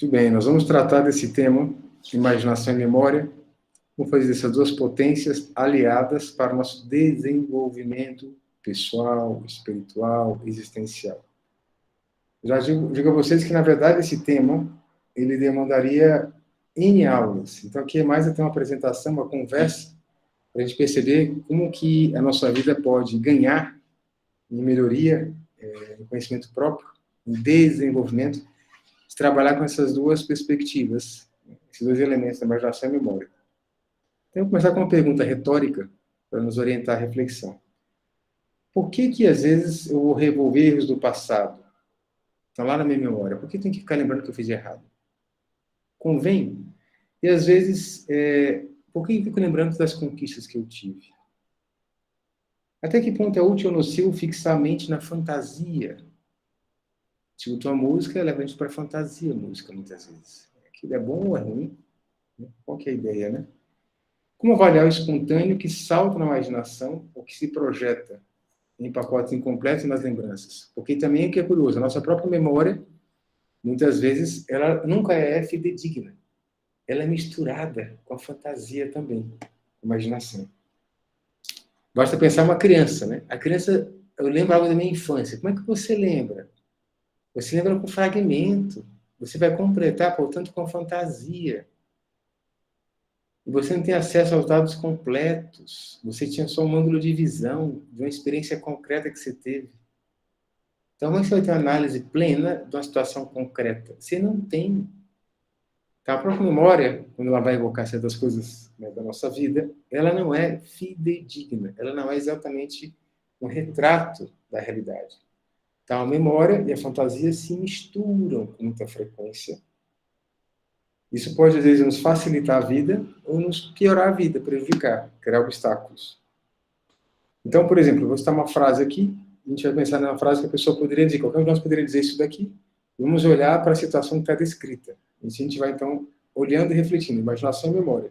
Muito bem, nós vamos tratar desse tema, imaginação e memória, como fazer essas duas potências aliadas para o nosso desenvolvimento pessoal, espiritual, existencial. Já digo a vocês que, na verdade, esse tema, ele demandaria N aulas. Então, aqui é mais até uma apresentação, uma conversa, para a gente perceber como que a nossa vida pode ganhar em melhoria, em conhecimento próprio, em desenvolvimento, de trabalhar com essas duas perspectivas, esses dois elementos, a imaginação e a memória. Então, eu vou começar com uma pergunta retórica, para nos orientar à reflexão. Por que às vezes, eu vou revolver erros do passado? Estão lá na minha memória. Por que tem que ficar lembrando que eu fiz de errado? Convém? E, às vezes, por que eu fico lembrando das conquistas que eu tive? Até que ponto é útil ou nocivo fixar a mente na fantasia? Tipo, a música leva a gente para a fantasia, a música, muitas vezes. Aquilo é bom ou é ruim? Qual que é a ideia, né? Como avaliar o espontâneo que salta na imaginação ou que se projeta em pacotes incompletos nas lembranças? Porque também é que é curioso, a nossa própria memória, muitas vezes, ela nunca é fidedigna. Ela é misturada com a fantasia também, com a imaginação. Basta pensar uma criança, né? A criança, eu lembro algo da minha infância. Como é que você lembra? Você lembra com fragmento. Você vai completar, portanto, com fantasia. E você não tem acesso aos dados completos. Você tinha só um ângulo de visão de uma experiência concreta que você teve. Então, como é que você vai ter uma análise plena de uma situação concreta? Você não tem. Então, a própria memória, quando ela vai evocar certas coisas, né, da nossa vida, ela não é fidedigna. Ela não é exatamente um retrato da realidade. Então, a memória e a fantasia se misturam com muita frequência. Isso pode, às vezes, nos facilitar a vida ou nos piorar a vida, prejudicar, criar obstáculos. Então, por exemplo, eu vou citar uma frase aqui, a gente vai pensar numa frase que a pessoa poderia dizer, qualquer um de nós poderia dizer isso daqui, vamos olhar para a situação que está descrita. E a gente vai, então, olhando e refletindo, imaginação e memória.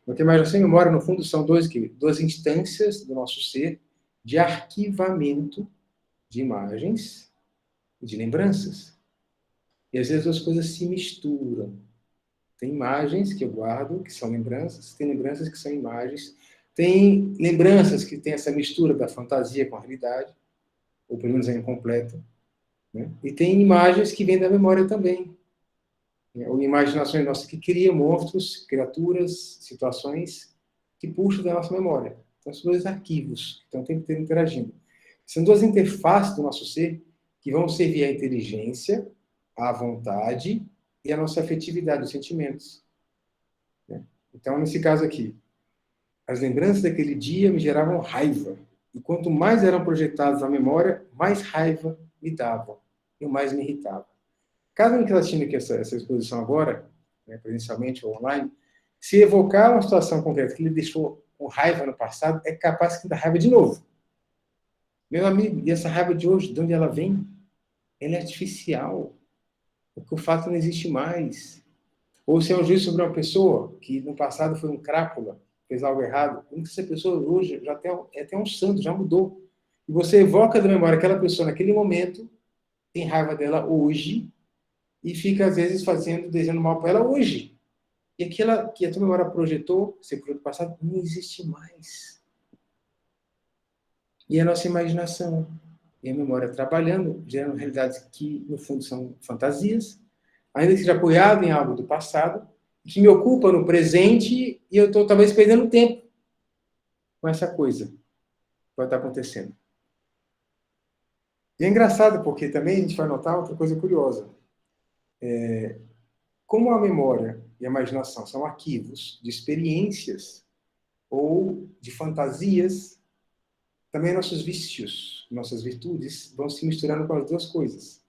Porque imaginação e memória, no fundo, são duas instâncias do nosso ser de arquivamento de imagens e de lembranças. E, às vezes, as coisas se misturam. Tem imagens que eu guardo, que são lembranças, tem lembranças que são imagens, tem lembranças que tem essa mistura da fantasia com a realidade, ou pelo menos é incompleta, né? E tem imagens que vêm da memória também, né? Ou imaginações nossas que criam monstros, criaturas, situações que puxam da nossa memória. Então, são dois arquivos que estão o tempo inteiro interagindo. São duas interfaces do nosso ser que vão servir à inteligência, à vontade e à nossa afetividade, os sentimentos. Então, nesse caso aqui, as lembranças daquele dia me geravam raiva. E quanto mais eram projetadas na memória, mais raiva me davam. E mais me irritava. Cada um que está assistindo aqui essa exposição agora, né, presencialmente ou online, se evocar uma situação concreta que ele deixou com raiva no passado, é capaz de dar raiva de novo. Meu amigo, e essa raiva de hoje, de onde ela vem? Ela é artificial. Porque o fato não existe mais. Ou se é um juízo sobre uma pessoa que no passado foi um crápula, fez algo errado, essa pessoa hoje já é até um santo, já mudou. E você evoca da memória aquela pessoa naquele momento, tem raiva dela hoje, e fica, às vezes, desejando mal para ela hoje. E aquela que a tua memória projetou, você projetou passado, não existe mais. E a nossa imaginação e a memória trabalhando, gerando realidades que, no fundo, são fantasias, ainda que seja apoiado em algo do passado, que me ocupa no presente e eu estou talvez perdendo tempo com essa coisa que vai estar acontecendo. E é engraçado porque também a gente vai notar outra coisa curiosa. Como a memória e a imaginação são arquivos de experiências ou de fantasias, também nossos vícios, nossas virtudes vão se misturando com as duas coisas.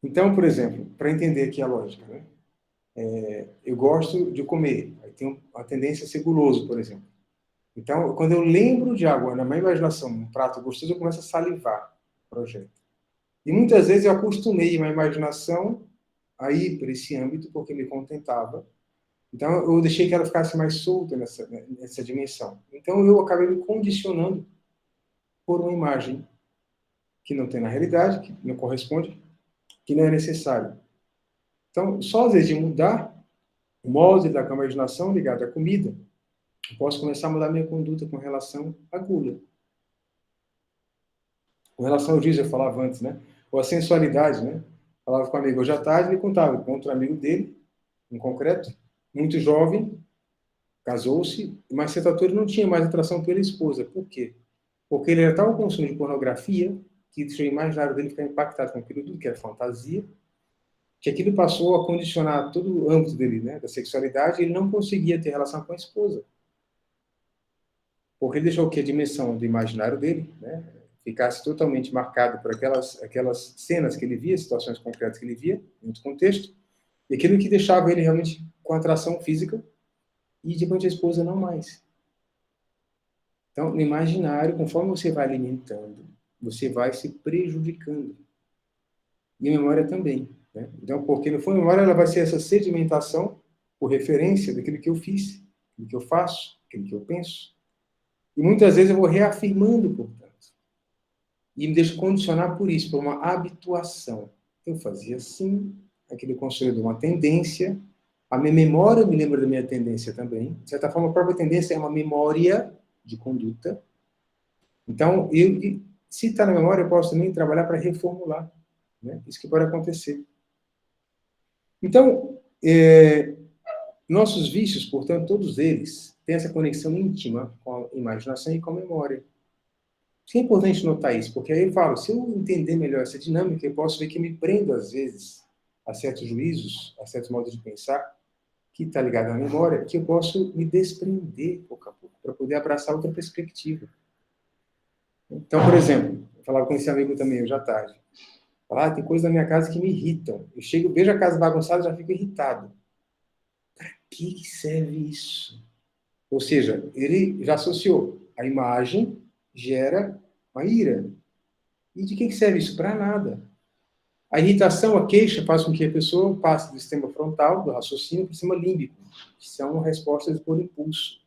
Então, por exemplo, para entender aqui a lógica, né? Eu gosto de comer, eu tenho a tendência a ser guloso, por exemplo. Então, quando eu lembro de algo na minha imaginação, um prato gostoso, eu começo a salivar o projeto. E muitas vezes eu acostumei a minha imaginação a ir por esse âmbito porque me contentava. Então, eu deixei que ela ficasse mais solta nessa dimensão. Então, eu acabei me condicionando por uma imagem que não tem na realidade, que não corresponde, que não é necessário. Então, só às vezes de mudar o molde da imaginação ligado à comida, eu posso começar a mudar minha conduta com relação à gula. Com relação ao giz, eu falava antes, né? Ou a sensualidade, né? Falava com um amigo hoje à tarde, ele contava com outro amigo dele, em concreto, muito jovem, casou-se, mas certa altura não tinha mais atração pela esposa. Por quê? Porque ele era tal consumo de pornografia que deixou o imaginário dele ficar impactado com aquilo tudo que era fantasia, que aquilo passou a condicionar todo o âmbito dele, né, da sexualidade, e ele não conseguia ter relação com a esposa. Porque ele deixou que a dimensão do imaginário dele, né, ficasse totalmente marcado por aquelas cenas que ele via, situações concretas que ele via, em outro contexto, e aquilo que deixava ele realmente com atração física, e depois a esposa não mais. Então, no imaginário, conforme você vai alimentando, você vai se prejudicando. E a memória também. Né? Então, porque no fundo a memória ela vai ser essa sedimentação por referência daquilo que eu fiz, daquilo que eu faço, daquilo que eu penso. E muitas vezes eu vou reafirmando, portanto. E me deixo condicionar por isso, por uma habituação. Eu fazia assim, aquilo construiu uma tendência. A minha memória me lembra da minha tendência também. De certa forma, a própria tendência é uma memória de conduta. Então, se está na memória, eu posso também trabalhar para reformular. Né? Isso que pode acontecer. Então, nossos vícios, portanto, todos eles têm essa conexão íntima com a imaginação e com a memória. É importante notar isso, porque aí eu falo, se eu entender melhor essa dinâmica, eu posso ver que me prendo, às vezes, a certos juízos, a certos modos de pensar, que está ligado à memória, que eu posso me desprender pouco a pouco, para poder abraçar outra perspectiva. Então, por exemplo, eu falava com esse amigo também hoje à tarde. Falar, tem coisas na minha casa que me irritam. Eu chego, vejo a casa bagunçada, já fico irritado. Para que serve isso? Ou seja, ele já associou. A imagem gera uma ira. E de que serve isso? Para nada. A irritação, a queixa, faz com que a pessoa passe do sistema frontal, do raciocínio, para o sistema límbico, que são respostas por impulso.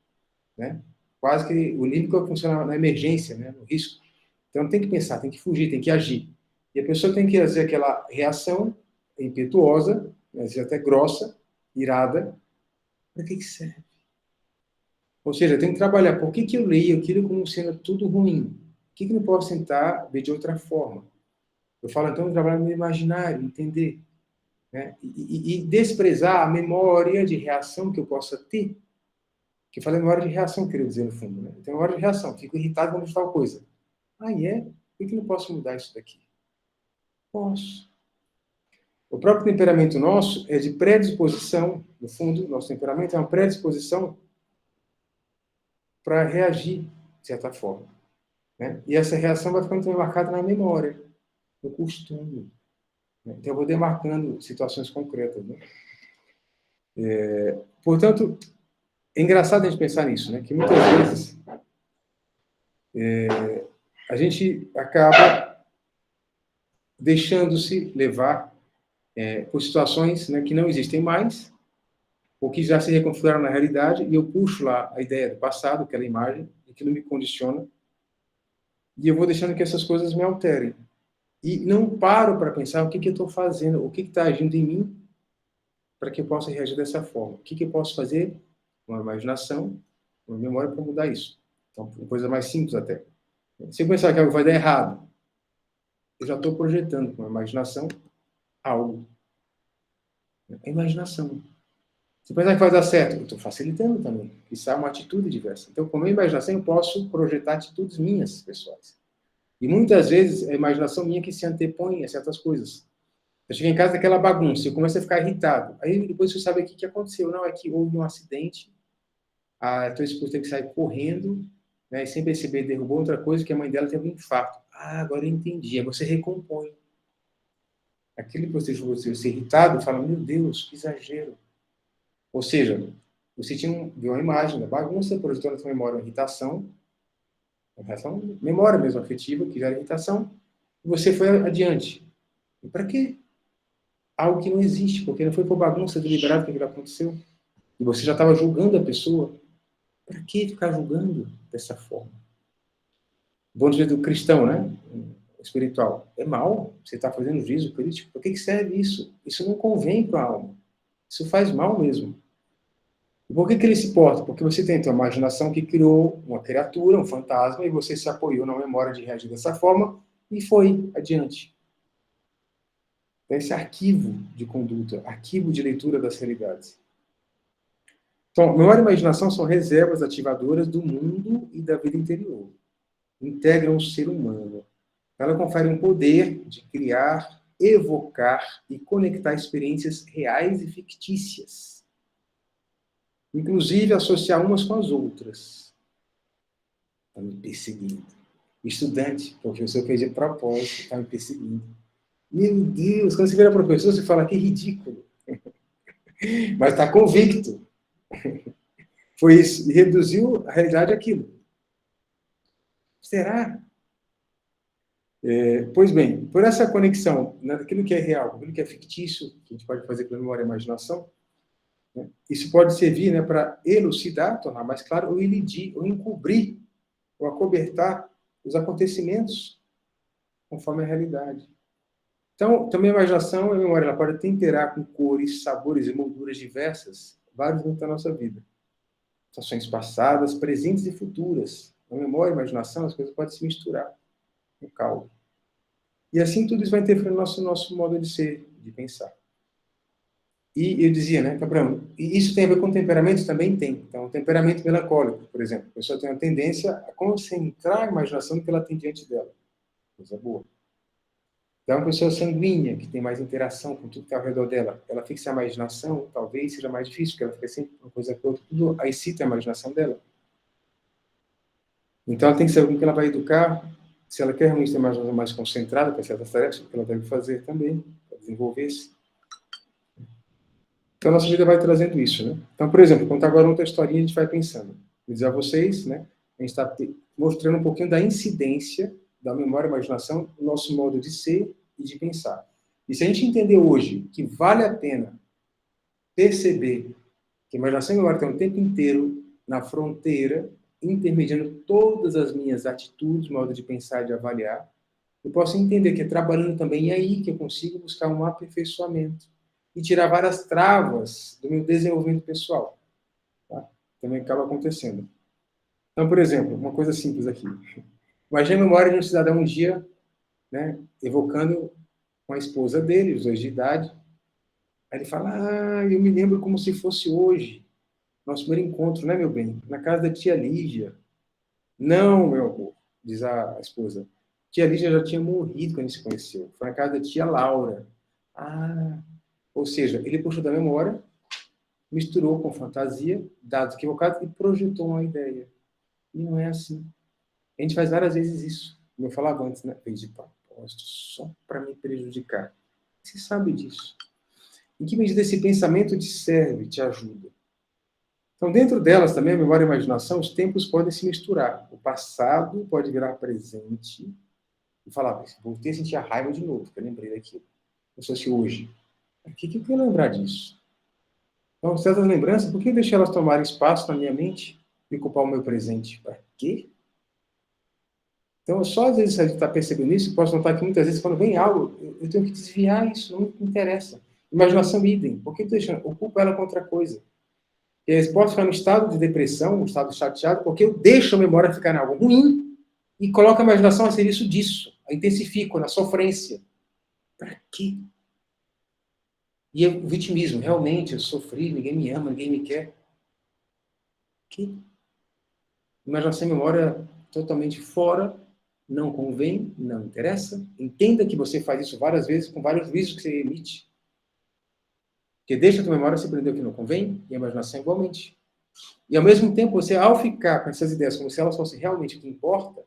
Né? Quase que o límbico funciona na emergência, né? No risco. Então tem que pensar, tem que fugir, tem que agir. E a pessoa tem que fazer aquela reação impetuosa, às vezes até grossa, irada. Para que serve? Ou seja, eu tenho que trabalhar. Por que eu leio aquilo como sendo tudo ruim? Por que eu não posso tentar ver de outra forma? Eu falo, então, trabalhar no imaginário, entender. Né? E desprezar a memória de reação que eu possa ter. Que eu falei memória de reação, queria dizer, no fundo. Né? Eu tenho memória de reação, fico irritado quando tal coisa. Ah, é? Por que eu não posso mudar isso daqui? Posso. O próprio temperamento nosso é de predisposição, no fundo, nosso temperamento é uma predisposição para reagir de certa forma. Né? E essa reação vai ficando também marcada na memória, no costume. Né? Então, eu vou demarcando situações concretas. Né? Portanto, é engraçado a gente pensar nisso, né? Que muitas vezes a gente acaba deixando-se levar por situações, né, que não existem mais, ou que já se reconfiguraram na realidade, e eu puxo lá a ideia do passado, aquela imagem, e aquilo me condiciona, e eu vou deixando que essas coisas me alterem. E não paro para pensar o que eu estou fazendo, o que está agindo em mim, para que eu possa reagir dessa forma. O que eu posso fazer? Uma imaginação, uma memória para mudar isso. Então, uma coisa mais simples até. Se eu pensar que algo vai dar errado, eu já estou projetando com a imaginação algo. É imaginação. Se pensar que vai dar certo, eu estou facilitando também. Isso é uma atitude diversa. Então, com a imaginação, eu posso projetar atitudes minhas, pessoais. E muitas vezes é a imaginação minha que se antepõe a certas coisas. Eu cheguei em casa daquela bagunça, eu começo a ficar irritado. Aí depois você sabe o que aconteceu. Não, é que houve um acidente, a tua esposa teve que sair correndo, né, e sem perceber derrubou outra coisa, que a mãe dela teve um infarto. Ah, agora eu entendi. Aí você recompõe. Aquilo que você ser irritado, fala, meu Deus, que exagero. Ou seja, você viu uma imagem da bagunça, projetou na sua memória uma irritação, memória mesmo afetiva, que gera irritação, e você foi adiante. E para quê? Algo que não existe, porque não foi por bagunça deliberada que aquilo aconteceu. E você já estava julgando a pessoa. Para que ficar julgando dessa forma? Vamos dizer do cristão, né? espiritual. É mal, você está fazendo juízo crítico. Por que serve isso? Isso não convém para a alma. Isso faz mal mesmo. E por que ele se porta? Porque você tem a tua imaginação que criou uma criatura, um fantasma, e você se apoiou na memória de reagir dessa forma e foi adiante. Então, esse arquivo de conduta, arquivo de leitura das realidades. Então, memória e imaginação são reservas ativadoras do mundo e da vida interior. Integram o ser humano. Ela confere um poder de criar, evocar e conectar experiências reais e fictícias. Inclusive, associar umas com as outras. Está me perseguindo. Estudante, professor fez de propósito, está me perseguindo. Meu Deus, quando você vira professor, você fala que ridículo. Mas está convicto. Foi isso. E reduziu a realidade àquilo. Será? Pois bem, por essa conexão daquilo que é real, aquilo que é fictício, que a gente pode fazer com a memória e a imaginação, né, isso pode servir, né, para elucidar, tornar mais claro, ou elidir, ou encobrir, ou acobertar os acontecimentos conforme a realidade. Então, também a imaginação e a memória ela pode temperar com cores, sabores e molduras diversas vários momentos da nossa vida. Situações passadas, presentes e futuras. Na memória e imaginação, as coisas podem se misturar no caldo. E assim tudo isso vai interferir no nosso modo de ser, de pensar. E eu dizia, né, Gabriel, e isso tem a ver com temperamentos? Também tem. Então, o temperamento melancólico, por exemplo. A pessoa tem uma tendência a concentrar a imaginação no que ela tem diante dela. Coisa boa. Então, uma pessoa sanguínea, que tem mais interação com tudo que está ao redor dela, ela fixa a imaginação, talvez seja mais difícil, porque ela fica sempre uma coisa para outra, tudo aí excita a imaginação dela. Então, ela tem que saber como que ela vai educar, se ela quer realmente ter uma imaginação mais concentrada para certas tarefas, o que ela deve fazer também, para desenvolver-se. Então, a nossa vida vai trazendo isso, né? Então, por exemplo, contar agora outra historinha, a gente vai pensando. Vou dizer a vocês, né? A gente está mostrando um pouquinho da incidência da memória e imaginação no nosso modo de ser e de pensar. E se a gente entender hoje que vale a pena perceber que a imaginação e a memória estão o tempo inteiro na fronteira, intermediando todas as minhas atitudes, modo de pensar e de avaliar, eu posso entender que é trabalhando também aí que eu consigo buscar um aperfeiçoamento e tirar várias travas do meu desenvolvimento pessoal. Tá? Também acaba acontecendo. Então, por exemplo, uma coisa simples aqui. Imagine a memória de um cidadão um dia, né, evocando com a esposa dele, os dois de idade. Aí ele fala, eu me lembro como se fosse hoje. Nosso primeiro encontro, né, meu bem? Na casa da tia Lígia. Não, meu amor, diz a esposa. Tia Lígia já tinha morrido quando a gente se conheceu. Foi na casa da tia Laura. Ou seja, ele puxou da memória, misturou com fantasia, dados equivocados e projetou uma ideia. E não é assim. A gente faz várias vezes isso. Como eu falava antes, né? Fez de propósito, só para me prejudicar. Você sabe disso. Em que medida esse pensamento te serve, te ajuda? Então, dentro delas também, a memória e a imaginação, os tempos podem se misturar. O passado pode virar presente e falar, voltei a sentir a raiva de novo, que eu lembrei daquilo. Como se fosse hoje. O que eu quero lembrar disso? Então, certas lembranças, por que deixar elas tomarem espaço na minha mente e ocupar o meu presente? Para quê? Então, só às vezes a gente está percebendo isso, posso notar que muitas vezes, quando vem algo, eu tenho que desviar isso, não me interessa. Imaginação, idem. Por que eu deixo? Ocupo ela com outra coisa. E eles podem ficar no estado de depressão, um estado chateado, porque eu deixo a memória ficar em algo ruim e coloco a imaginação a serviço disso. A intensifico na sofrência. Para quê? E o vitimismo, realmente, eu sofri, ninguém me ama, ninguém me quer. Que? Imaginação e memória totalmente fora, não convém, não interessa. Entenda que você faz isso várias vezes, com vários juízos que você emite. Porque deixa a tua memória se prender o que não convém, e a imaginação igualmente. E ao mesmo tempo, você, ao ficar com essas ideias como se elas fossem realmente o que importa,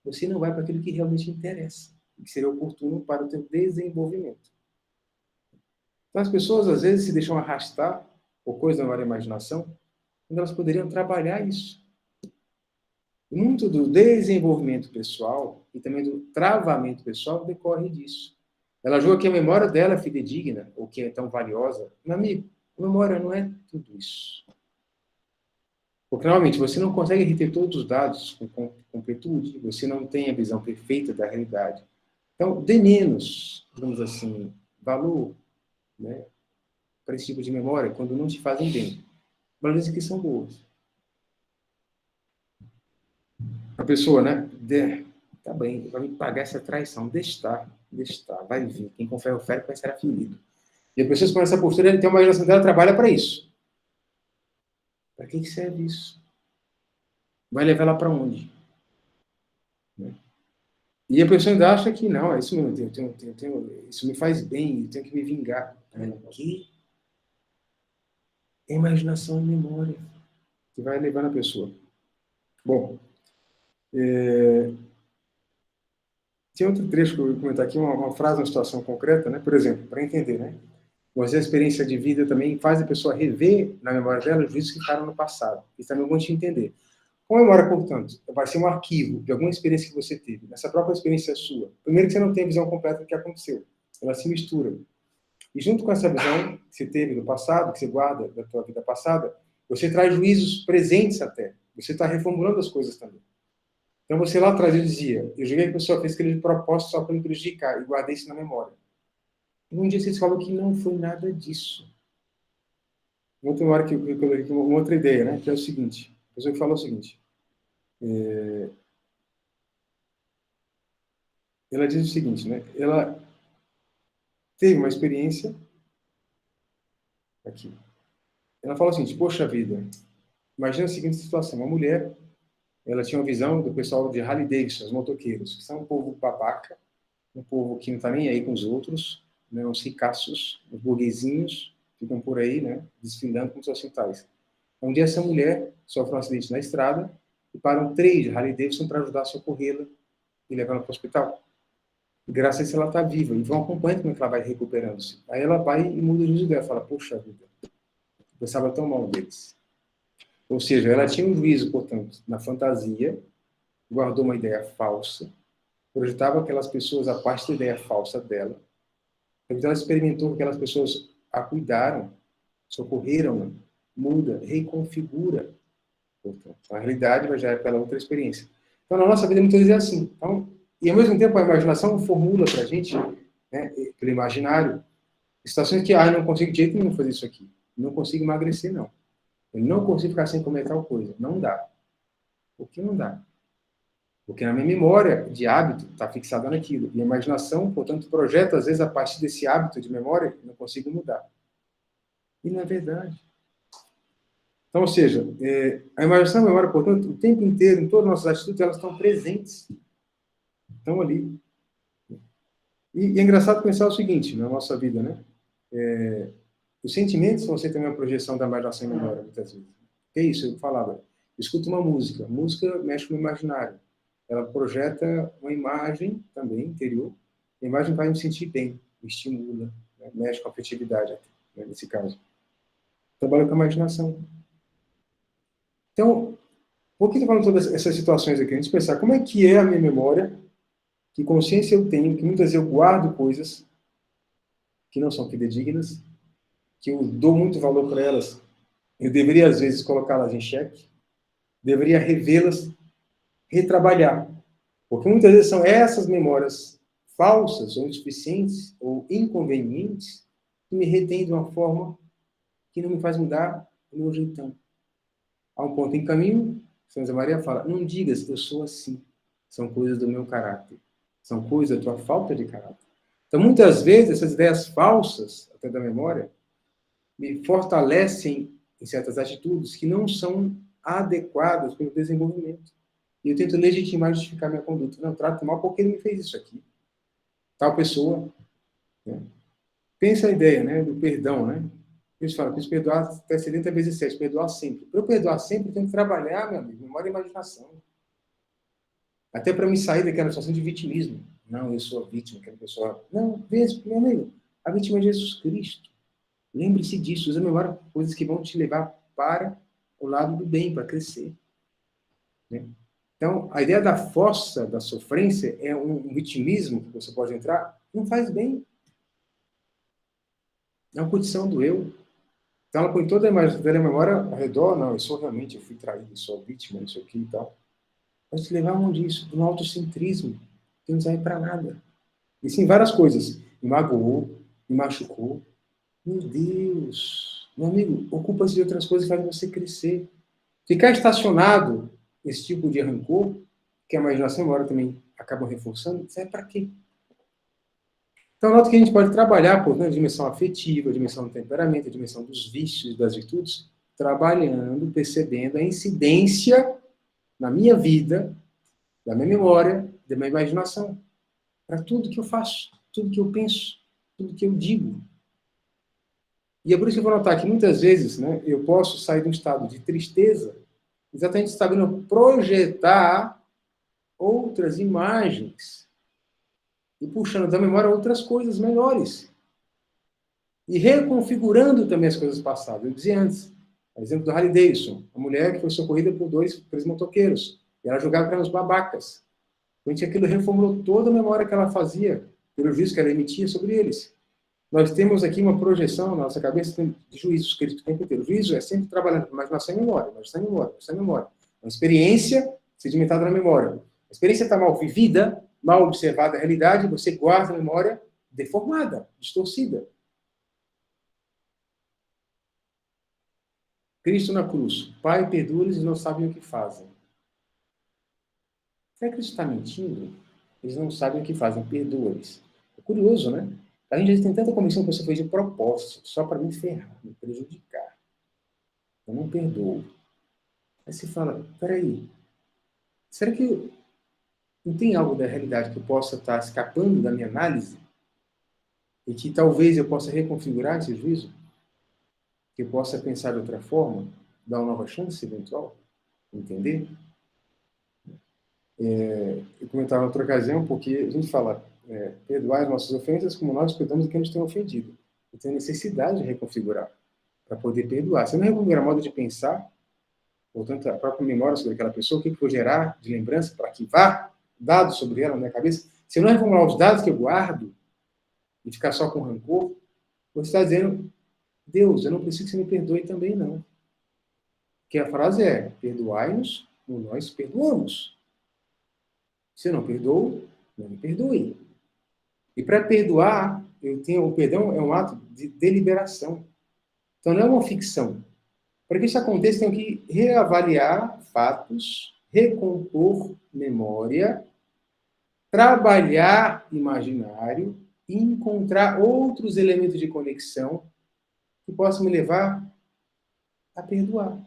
você não vai para aquilo que realmente interessa, e que seria oportuno para o teu desenvolvimento. Então, as pessoas, às vezes, se deixam arrastar por coisas da imaginação, quando elas poderiam trabalhar isso. E muito do desenvolvimento pessoal e também do travamento pessoal decorre disso. Ela julga que a memória dela é fidedigna, ou que é tão valiosa. Meu amigo, a memória não é tudo isso. Porque, normalmente, você não consegue reter todos os dados com completude, você não tem a visão perfeita da realidade. Então, dê menos, digamos assim, valor, né, para esse tipo de memória quando não te fazem bem. Valorize que são boas. A pessoa, né, tá bem, vai me pagar essa traição, deixa estar, vai vir. Quem com ferro fere vai ser ferido. E a pessoa com essa postura, ele tem uma imaginação dela, trabalha para isso. Para que serve isso? Vai levar ela para onde? Né? E a pessoa ainda acha que não, é isso mesmo, isso me faz bem, eu tenho que me vingar. Que é imaginação e memória que vai levar a pessoa. Bom, tem outro trecho que eu vou comentar aqui, uma frase, uma situação concreta, né? Por exemplo, para entender, né? Mas a experiência de vida também faz a pessoa rever na memória dela os juízos que ficaram no passado. Isso também é bom te entender. Com a memória, portanto, vai ser um arquivo de alguma experiência que você teve, nessa própria experiência sua. Primeiro que você não tem a visão completa do que aconteceu. Ela se mistura. E junto com essa visão que você teve do passado, que você guarda da tua vida passada, você traz juízos presentes até. Você está reformulando as coisas também. Então você lá atrás dizia, eu joguei que a pessoa fez aquele propósito só para me prejudicar, e guardei isso na memória. E um dia você falou que não foi nada disso. Outra hora que eu coloquei uma outra ideia, né? Que é o seguinte, a pessoa que falou o seguinte, ela diz o seguinte, né? Ela teve uma experiência aqui. Ela fala o seguinte, poxa vida, imagina a seguinte situação, uma mulher, ela tinha uma visão do pessoal de Harley Davidson, os motoqueiros, que são um povo babaca, um povo que não está nem aí com os outros, né? Os ricaços, os burguesinhos, ficam por aí, né? Desfilando como se fossem tais. Um dia essa mulher sofre um acidente na estrada e param 3 de Harley Davidson para ajudar a socorrê-la e levá-la para o hospital. E graças a isso ela está viva e vão acompanhando como é que ela vai recuperando-se. Aí ela vai e muda o juízo dela, fala, poxa vida, eu pensava tão mal deles. Ou seja, ela tinha um juízo, portanto, na fantasia, guardou uma ideia falsa, projetava aquelas pessoas a parte da ideia falsa dela, então ela experimentou que aquelas pessoas a cuidaram, socorreram, muda, reconfigura. Portanto, a realidade vai gerar pela outra experiência. Então, na nossa vida, muitas vezes é assim. Então, e, ao mesmo tempo, a imaginação formula para a gente, né, pelo imaginário, situações que, eu não consigo de jeito nenhum fazer isso aqui. Não consigo emagrecer, não. Eu não consigo ficar sem comer tal coisa. Não dá. Por que não dá? Porque na minha memória de hábito está fixada naquilo. E a imaginação, portanto, projeta, às vezes, a partir desse hábito de memória, não consigo mudar. E não é verdade. Então, ou seja, a imaginação e a memória, portanto, o tempo inteiro, em todas as nossas atitudes, elas estão presentes. Estão ali. E é engraçado pensar o seguinte, na nossa vida, né? Os sentimentos vão ser também uma projeção da imaginação e memória, muitas vezes. É isso, eu falava. Eu escuto uma música. Música mexe com o imaginário. Ela projeta uma imagem também interior. A imagem vai me sentir bem, me estimula, né? Mexe com a afetividade, né? Nesse caso. Trabalha com a imaginação. Então, por que eu estou falando todas essas situações aqui? A gente pensar como é que é a minha memória, que consciência eu tenho, que muitas vezes eu guardo coisas que não são fidedignas, que eu dou muito valor para elas. Eu deveria, às vezes, colocá-las em xeque, deveria revê-las, retrabalhar. Porque muitas vezes são essas memórias falsas, ou insuficientes, ou inconvenientes, que me retêm de uma forma que não me faz mudar o meu jeitão. Há um ponto em caminho, São José Maria fala, não digas, eu sou assim. São coisas do meu caráter. São coisas da tua falta de caráter. Então, muitas vezes, essas ideias falsas, até da memória, me fortalecem em certas atitudes que não são adequadas para o desenvolvimento. E eu tento legitimar e justificar minha conduta. Não, trato mal porque ele me fez isso aqui. Tal pessoa. Né? Pensa a ideia, né, do perdão, né? Eles falam, preciso perdoar até 70 vezes 7, perdoar sempre. Para eu perdoar sempre, eu tenho que trabalhar, meu amigo, memória e imaginação. Até para me sair daquela situação de vitimismo. Não, eu sou a vítima, aquela pessoa. Não, veja, meu amigo, a vítima é Jesus Cristo. Lembre-se disso, usa a memória coisas que vão te levar para o lado do bem, para crescer. Né? Então, a ideia da fossa, da sofrência, é um vitimismo que você pode entrar, não faz bem. É uma condição do eu. Então, ela põe toda a imagem dela, a memória ao redor, não, eu fui traído, eu sou vítima, isso aqui e tal. Vai te levar onde isso? No autocentrismo, que não serve para nada. E sim, várias coisas. Me magoou, me machucou. Meu Deus! Meu amigo, ocupa-se de outras coisas que fazem você crescer. Ficar estacionado, esse tipo de rancor, que a imaginação agora também acaba reforçando, serve para quê? Então, nota que a gente pode trabalhar, pô, na dimensão afetiva, a dimensão do temperamento, a dimensão dos vícios e das virtudes, trabalhando, percebendo a incidência na minha vida, da minha memória, da minha imaginação, para tudo que eu faço, tudo que eu penso, tudo que eu digo. E é por isso que eu vou notar que muitas vezes, né, eu posso sair de um estado de tristeza, exatamente sabendo projetar outras imagens e puxando da memória outras coisas melhores. E reconfigurando também as coisas passadas. Eu dizia antes, o exemplo do Harley Davidson, a mulher que foi socorrida por três motoqueiros, e ela jogava para os babacas. Então, aquilo reformulou toda a memória que ela fazia, pelo juízo que ela emitia sobre eles. Nós temos aqui uma projeção na nossa cabeça de juízo escrito o tempo inteiro. O juízo é sempre trabalhando com imaginação e memória, imaginação e memória, imaginação e memória. Uma experiência sedimentada na memória. A experiência está mal vivida, mal observada a realidade, você guarda a memória deformada, distorcida. Cristo na cruz. Pai, perdoa-lhes e não sabem o que fazem. Será que Cristo está mentindo? Eles não sabem o que fazem, perdoa-lhes. É curioso, né? A gente tem tanta convicção que você fez de propósito, só para me ferrar, me prejudicar. Eu não perdoo. Aí você fala, peraí, será que não tem algo da realidade que eu possa estar escapando da minha análise? E que talvez eu possa reconfigurar esse juízo? Que eu possa pensar de outra forma? Dar uma nova chance eventual? Entender? Eu comentava em outra ocasião, porque a gente fala, perdoar as nossas ofensas como nós perdoamos quem nos tem ofendido. Eu tenho necessidade de reconfigurar para poder perdoar. Se eu não reconfigurar modo de pensar, portanto, a própria memória sobre aquela pessoa, o que eu vou gerar de lembrança para arquivar dados sobre ela na minha cabeça, se eu não reformular os dados que eu guardo e ficar só com rancor, você está dizendo, Deus, eu não preciso que você me perdoe também, não. Porque a frase é, perdoai-nos, como nós perdoamos. Se eu não perdoo, não me perdoe. E para perdoar, o perdão é um ato de deliberação. Então não é uma ficção. Para que isso aconteça, tenho que reavaliar fatos, recompor memória, trabalhar imaginário e encontrar outros elementos de conexão que possam me levar a perdoar.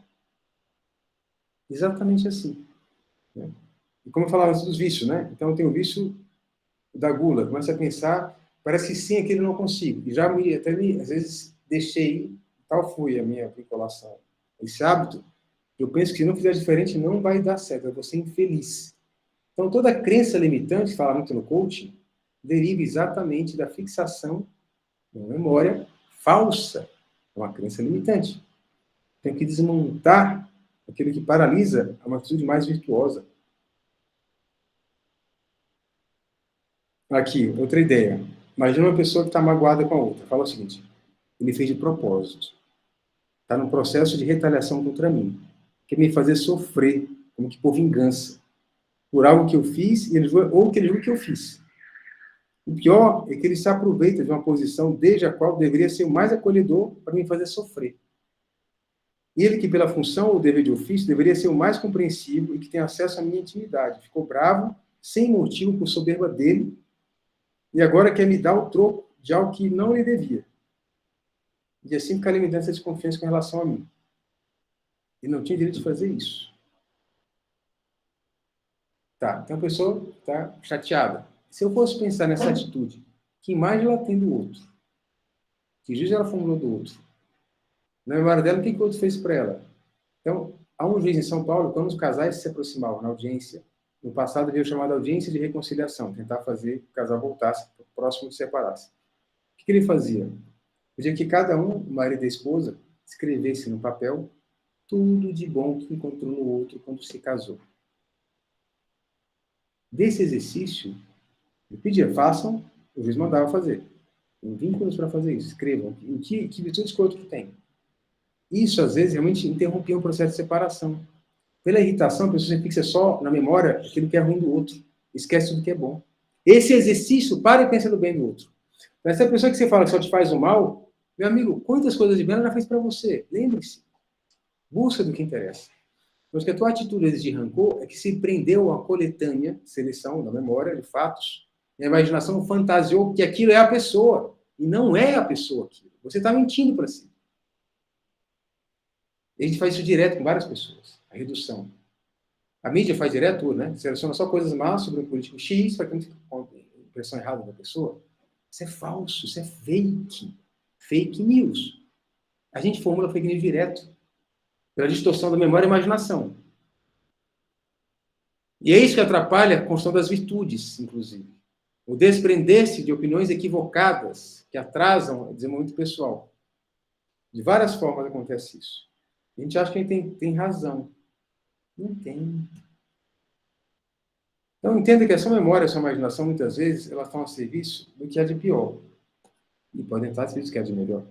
Exatamente assim. Né? E como eu falava antes dos vícios, né? Então eu tenho o vício da gula, começa a pensar, parece que sim, aquilo eu não consigo. E já às vezes, deixei, tal foi a minha vinculação. Esse hábito, eu penso que se não fizer diferente, não vai dar certo, eu vou ser infeliz. Então, toda crença limitante, que fala muito no coaching, deriva exatamente da fixação na memória falsa, uma crença limitante. Tem que desmontar aquilo que paralisa uma atitude mais virtuosa. Aqui, outra ideia. Imagina uma pessoa que está magoada com a outra. Fala o seguinte, ele fez de propósito. Está num processo de retaliação contra mim. Quer me fazer sofrer, como que por vingança. Por algo que eu fiz, ou que ele julga que eu fiz. O pior é que ele se aproveita de uma posição desde a qual deveria ser o mais acolhedor para me fazer sofrer. E ele que, pela função ou dever de ofício, deveria ser o mais compreensivo e que tem acesso à minha intimidade. Ficou bravo, sem motivo, por soberba dele, e agora quer me dar o troco de algo que não lhe devia. E assim fica alimentando essa desconfiança com relação a mim. Ele não tinha direito de fazer isso. Tá, então a pessoa está chateada. Se eu fosse pensar nessa atitude, que imagem ela tem do outro? Que juízo ela formulou do outro? Na memória dela, o que o outro fez para ela? Então, há um juiz em São Paulo, quando os casais se aproximavam na audiência, no passado veio chamada audiência de reconciliação, tentar fazer que o casal voltasse, próximo de separar-se. O que ele fazia? Pedia que cada um, o marido e a esposa, escrevesse no papel tudo de bom que encontrou no outro quando se casou. Desse exercício, ele pedia, façam, o juiz mandava fazer. Tem 20 minutos para fazer isso, escrevam. Que virtudes que o outro tem. Isso, às vezes, realmente interrompia um processo de separação. Pela irritação, a pessoa se fixa só na memória aquilo que é ruim do outro. Esquece tudo que é bom. Esse exercício, para e pensa no bem do outro. Essa pessoa que você fala que só te faz o mal, meu amigo, quantas coisas de bem ela já fez para você? Lembre-se. Busca do que interessa. Mas que a tua atitude de rancor é que se prendeu a coletânea, seleção da memória de fatos, e a imaginação fantasiou que aquilo é a pessoa, e não é a pessoa aquilo. Você está mentindo para si. E a gente faz isso direto com várias pessoas, a redução. A mídia faz direto, né? Seleciona só coisas más sobre um político X, para que não fique com a impressão errada da pessoa. Isso é falso, isso é fake. Fake news. A gente formula fake news direto, pela distorção da memória e imaginação. E é isso que atrapalha a construção das virtudes, inclusive. O desprender-se de opiniões equivocadas que atrasam o desenvolvimento pessoal. De várias formas acontece isso. A gente acha que a gente tem razão. Não tem. Então, entenda que a sua memória, a sua imaginação, muitas vezes, elas estão a serviço do que há de pior. E podem estar a serviço do que há de melhor.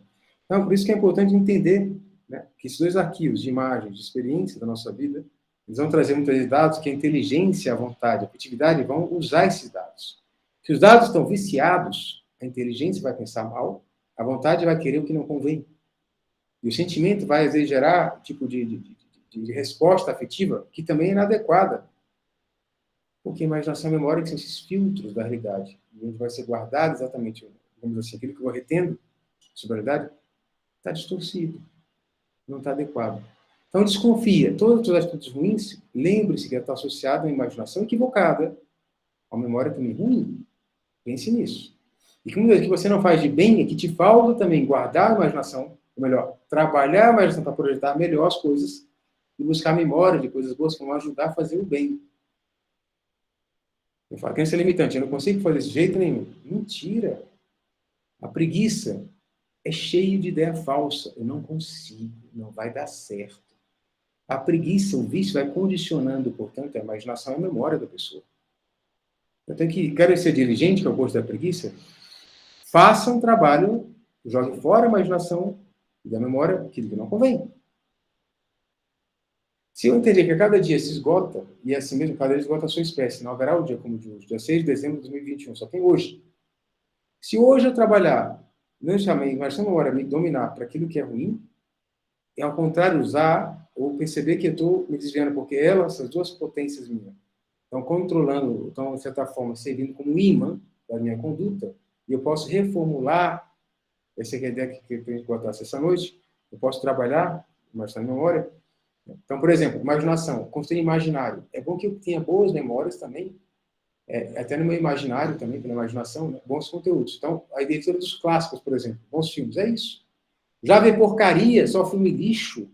Então, por isso que é importante entender, né, que esses dois arquivos de imagens, de experiência da nossa vida, eles vão trazer muitos vezes dados que a inteligência, a vontade, a afetividade vão usar esses dados. Se os dados estão viciados, a inteligência vai pensar mal, a vontade vai querer o que não convém. E o sentimento vai gerar tipo de resposta afetiva que também é inadequada. Porque a imaginação e a memória que são esses filtros da realidade, onde vai ser guardado exatamente, vamos dizer assim, aquilo que eu vou retendo sobre a realidade, está distorcido, não está adequado. Então, desconfia. Todas as atitudes ruins, lembre-se que ela está associada a uma imaginação equivocada, a uma memória também ruim. Pense nisso. E que muitas vezes que você não faz de bem é que te falta também guardar a imaginação, ou melhor, trabalhar a imaginação para projetar melhor as coisas e buscar memória de coisas boas que vão ajudar a fazer o bem. Eu falo, crença limitante, eu não consigo fazer desse jeito nenhum. Mentira. A preguiça é cheia de ideia falsa. Eu não consigo, não vai dar certo. A preguiça, o vício, vai condicionando, portanto, a imaginação e a memória da pessoa. Eu tenho que, quero ser diligente, que é o oposto da preguiça, faça um trabalho, jogue fora a imaginação e da memória aquilo que não convém. Se eu entender que a cada dia se esgota, e assim mesmo, cada dia esgota a sua espécie, não haverá o dia como o de hoje, dia 6 de dezembro de 2021, só tem hoje. Se hoje eu trabalhar, não chamei, mas não memória me dominar para aquilo que é ruim, é ao contrário, usar ou perceber que eu estou me desviando, porque essas duas potências minhas estão controlando, estão, de certa forma, servindo como imã da minha conduta, e eu posso reformular, essa é a ideia que a gente botasse essa noite, eu posso trabalhar, mas está na memória. Então, por exemplo, imaginação, construir imaginário. É bom que eu tenha boas memórias também, até no meu imaginário também, pela imaginação, né? Bons conteúdos. Então, a leitura dos clássicos, por exemplo, bons filmes, é isso. Já ver porcaria, só filme lixo,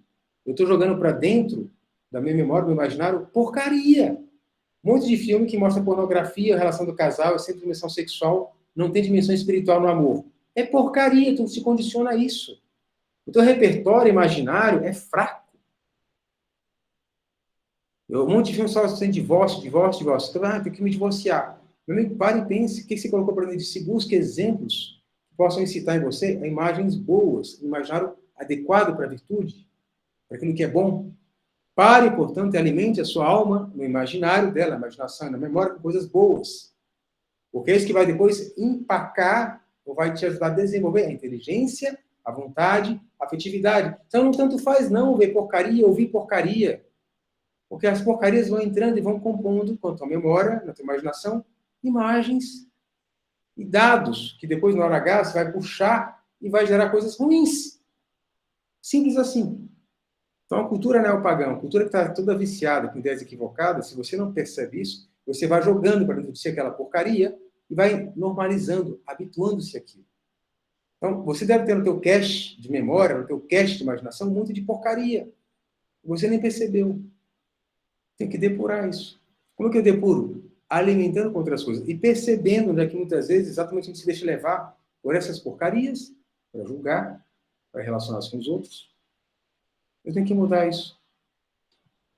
eu estou jogando para dentro da minha memória, do meu imaginário, porcaria. Um monte de filme que mostra pornografia, a relação do casal, é sempre dimensão sexual, não tem dimensão espiritual no amor. É porcaria, tu se condiciona a isso. O teu repertório imaginário é fraco. Um monte de filme só sem divórcio. Então, tem que me divorciar. Meu amigo, pare e pense. O que você colocou para mim? Se busque exemplos que possam incitar em você a imagens boas, um imaginário adequado para a virtude, para aquilo que é bom. Pare, portanto, e alimente a sua alma no imaginário dela, na imaginação e na memória, com coisas boas. Porque é isso que vai depois empacar ou vai te ajudar a desenvolver a inteligência, a vontade, a afetividade. Então, não tanto faz não ver porcaria, ouvir porcaria. Porque as porcarias vão entrando e vão compondo, com a tua memória, na tua imaginação, imagens e dados, que depois, na hora H, você vai puxar e vai gerar coisas ruins. Simples assim. Então, a cultura neopagã, a cultura que está toda viciada, com ideias equivocadas, se você não percebe isso, você vai jogando para dentro de si aquela porcaria e vai normalizando, habituando-se àquilo. Então, você deve ter no teu cache de memória, no teu cache de imaginação, um monte de porcaria. Você nem percebeu. Tem que depurar isso. Como é que eu depuro? Alimentando com outras coisas. E percebendo, né, que muitas vezes exatamente a gente se deixa levar por essas porcarias, para julgar, para relacionar-se com os outros. Eu tenho que mudar isso.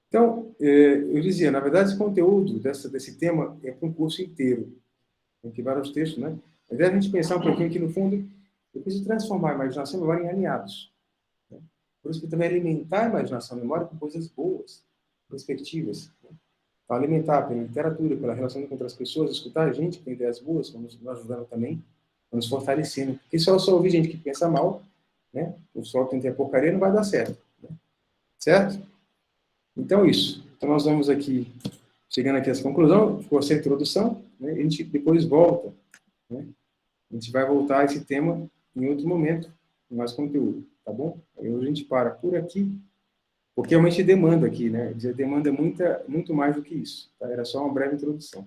Então, eu dizia, na verdade, esse conteúdo desse tema é para um curso inteiro. Tem que vários textos, né? A ideia é a gente pensar um pouquinho que, no fundo, eu preciso transformar a imaginação e a memória em aliados. Né? Por isso que também alimentar a imaginação e a memória com coisas boas, perspectivas. Né? para alimentar pela literatura, pela relação com outras pessoas, escutar gente que tem ideias boas, vamos nos ajudando também, nos fortalecendo. Porque só ouvir gente que pensa mal, né? O só tem porcaria não vai dar certo. Né? Certo? Então, isso. Então, nós vamos aqui, chegando aqui a essa conclusão, ficou essa introdução, né? A gente depois volta, né? A gente vai voltar a esse tema em outro momento, com mais conteúdo, tá bom? Aí hoje a gente para por aqui, porque realmente demanda aqui, né? Demanda muito mais do que isso, tá? Era só uma breve introdução.